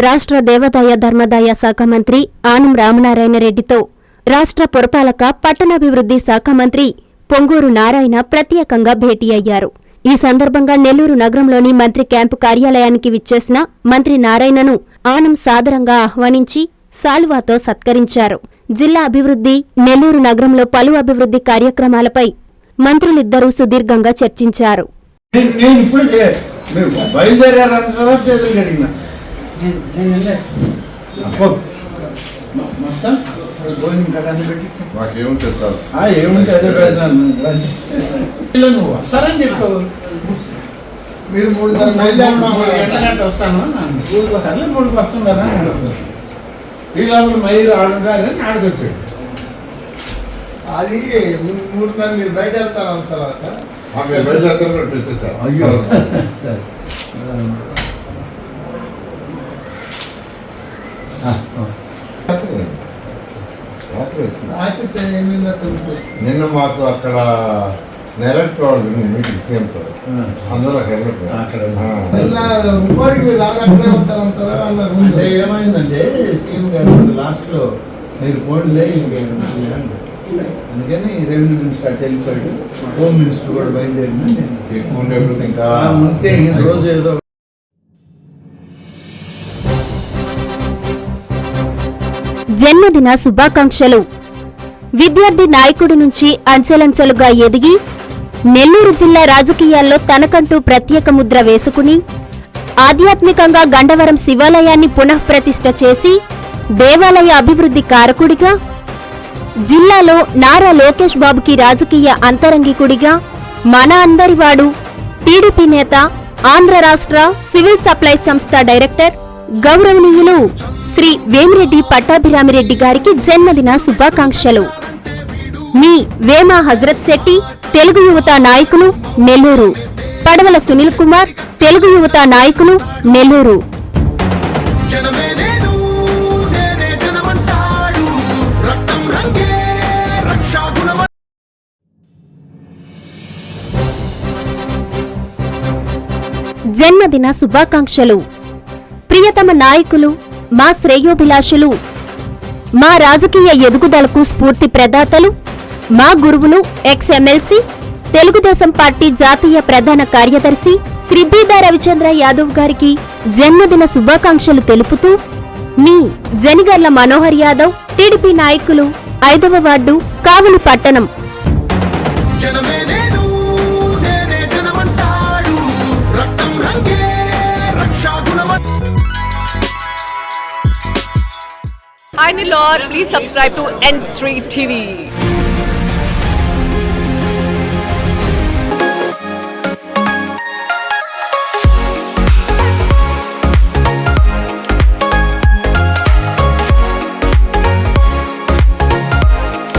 రాష్ట్ర దేవాదాయ ధర్మాదాయ శాఖ మంత్రి ఆనం రామనారాయణ రెడ్డితో రాష్ట్ర పురపాలక పట్టణాభివృద్ధి శాఖ మంత్రి పొంగూరు నారాయణ ప్రత్యేకంగా భేటీ అయ్యారు. ఈ సందర్భంగా నెల్లూరు నగరంలోని మంత్రి క్యాంపు కార్యాలయానికి విచ్చేసిన మంత్రి నారాయణను ఆనం సాదరంగా ఆహ్వానించి శాలువాతో సత్కరించారు. జిల్లా అభివృద్ధి, నెల్లూరు నగరంలో పలు అభివృద్ధి కార్యక్రమాలపై మంత్రులిద్దరూ సుదీర్ఘంగా చర్చించారు. మీరు 3 వస్తాను ఊరికి వస్తున్నారా ఈ లోపల మైలు ఆడుగారని ఆడుకొచ్చాడు. అది 3 మీరు బయట వెళ్తారు అంటారా? అయ్యో సరే నిన్న మాకు అక్కడ నెరవేర్చుకోవాలి మీటింగ్ సీఎంతో అందరూ అక్కడ ఏమైందంటే సీఎం గారు లాస్ట్లో మీరు ఫోన్లే అందుకని రెవెన్యూ మినిస్టర్ అటు వెళ్ళిపోయాడు, హోమ్ మినిస్టర్ కూడా బయలుదేరింది. ఇంకా ఉంటే రోజు ఏదో జన్మదిన శుభాకాంక్షలు. విద్యార్థి నాయకుడి నుంచి అంచెలంచెలుగా ఎదిగి నెల్లూరు జిల్లా రాజకీయాల్లో తనకంటూ ప్రత్యేక ముద్ర వేసుకుని ఆధ్యాత్మికంగా గండవరం శివాలయాన్ని పునఃప్రతిష్ఠ చేసి దేవాలయ అభివృద్ధి కారకుడిగా, జిల్లాలో నారా లోకేష్ బాబుకి రాజకీయ అంతరంగికుడిగా, మన అందరివాడు టీడీపీ నేత, ఆంధ్ర రాష్ట్ర సివిల్ సప్లై సంస్థ డైరెక్టర్ గౌరవనీయులు శ్రీ వేమిరెడ్డి పట్టాభిరామిరెడ్డి గారికి జన్మదిన శుభాకాంక్షలు. మీ వేమ హజరత్ శెట్టి, తెలుగు యువత నాయకులు, నెల్లూరు. పడవల సునీల్ కుమార్, తెలుగు యువత నాయకులు, నెల్లూరు. జన్మదిన శుభాకాంక్షలు. ప్రియతమ నాయకులు, మా శ్రేయోభిలాషులు, మా రాజకీయ ఎదుగుదలకు స్ఫూర్తి ప్రదాతలు, మా గురువులు, ఎక్స్-ఎమ్మెల్సీ, తెలుగుదేశం పార్టీ జాతీయ ప్రధాన కార్యదర్శి శ్రీ బీదా రవిచంద్ర యాదవ్ గారికి జన్మదిన శుభాకాంక్షలు తెలుపుతూ మీ జనిగర్ల మనోహర్ యాదవ్, టీడీపీ నాయకులు, 5వ వార్డు, కావలి పట్టణం. Hi Nilor, please subscribe to N3 TV.